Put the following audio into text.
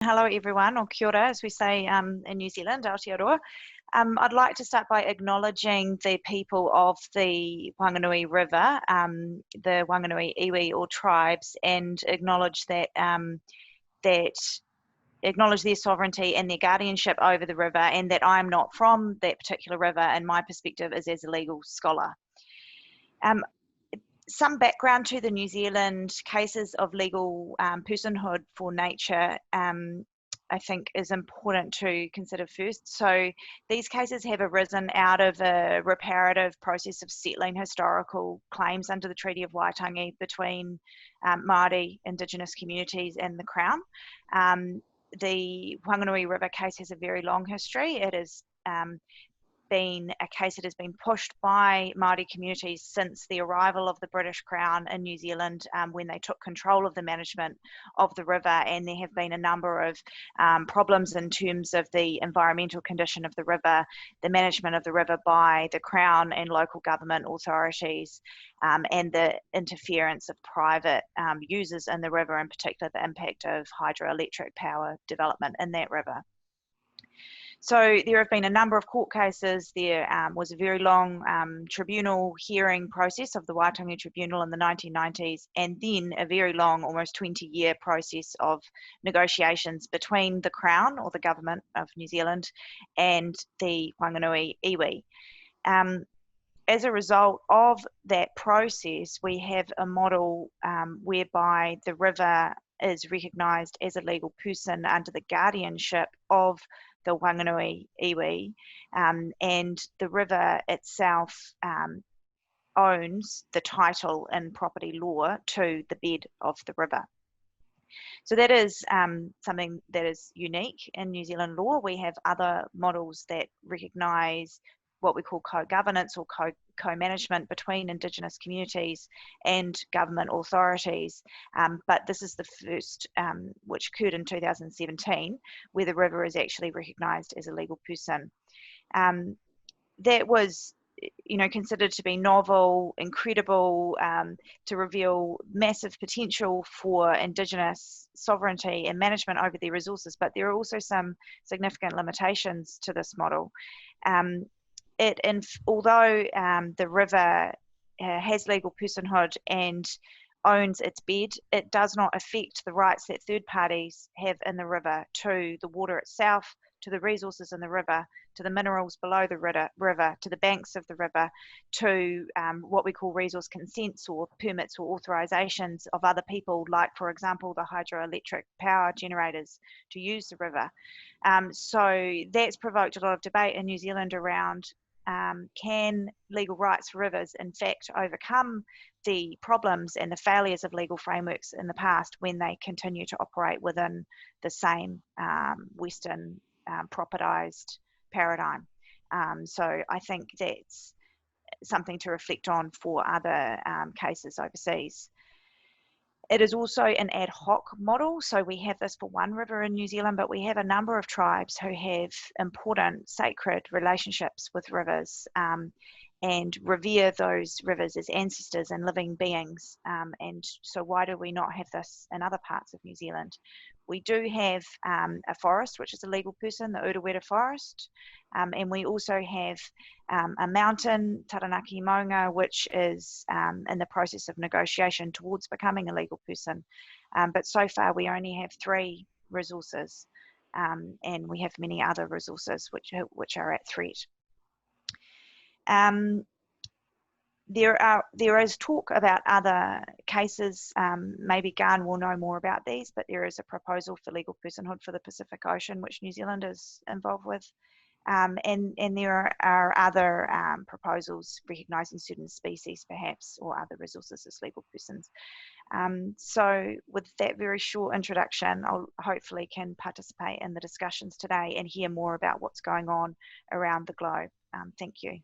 hello everyone, or kia ora, as we say in New Zealand, Aotearoa. I'd like to start by acknowledging the people of the Whanganui River, the Whanganui iwi or tribes, and acknowledge acknowledge their sovereignty and their guardianship over the river, and that I'm not from that particular river, and my perspective is as a legal scholar. Some background to the New Zealand cases of legal personhood for nature, I think is important to consider first. So these cases have arisen out of a reparative process of settling historical claims under the Treaty of Waitangi between Māori Indigenous communities and the Crown. The Whanganui River case has a very long history. It has been a case that has been pushed by Māori communities since the arrival of the British Crown in New Zealand, when they took control of the management of the river, and there have been a number of problems in terms of the environmental condition of the river, the management of the river by the Crown and local government authorities, and the interference of private users in the river, in particular the impact of hydroelectric power development in that river. So there have been a number of court cases. There was a very long tribunal hearing process of the Waitangi Tribunal in the 1990s, and then a very long, almost 20-year process of negotiations between the Crown, or the government of New Zealand, and the Whanganui iwi. As a result of that process, we have a model whereby the river is recognised as a legal person under the guardianship of the Whanganui iwi, and the river itself owns the title in property law to the bed of the river. So that is something that is unique in New Zealand law. We have other models that recognise what we call co-governance or co-management between Indigenous communities and government authorities. But this is the first, which occurred in 2017, where the river is actually recognised as a legal person. That was, considered to be novel, incredible, to reveal massive potential for Indigenous sovereignty and management over their resources. But there are also some significant limitations to this model. Although the river has legal personhood and owns its bed, it does not affect the rights that third parties have in the river to the water itself, to the resources in the river, to the minerals below the river, to the banks of the river, to what we call resource consents or permits or authorisations of other people, like, for example, the hydroelectric power generators to use the river. So that's provoked a lot of debate in New Zealand around can legal rights for rivers in fact overcome the problems and the failures of legal frameworks in the past when they continue to operate within the same Western propertised paradigm. So I think that's something to reflect on for other cases overseas. It is also an ad hoc model, so we have this for one river in New Zealand, but we have a number of tribes who have important sacred relationships with rivers and revere those rivers as ancestors and living beings. And so why do we not have this in other parts of New Zealand? We do have a forest, which is a legal person, the Urewera Forest, and we also have a mountain, Taranaki Maunga, which is in the process of negotiation towards becoming a legal person. But so far we only have 3 resources, and we have many other resources which are at threat. There is talk about other cases. Maybe Garn will know more about these, but there is a proposal for legal personhood for the Pacific Ocean, which New Zealand is involved with. And there are other proposals recognising certain species, perhaps, or other resources as legal persons. So with that very short introduction, I'll hopefully can participate in the discussions today and hear more about what's going on around the globe. Thank you.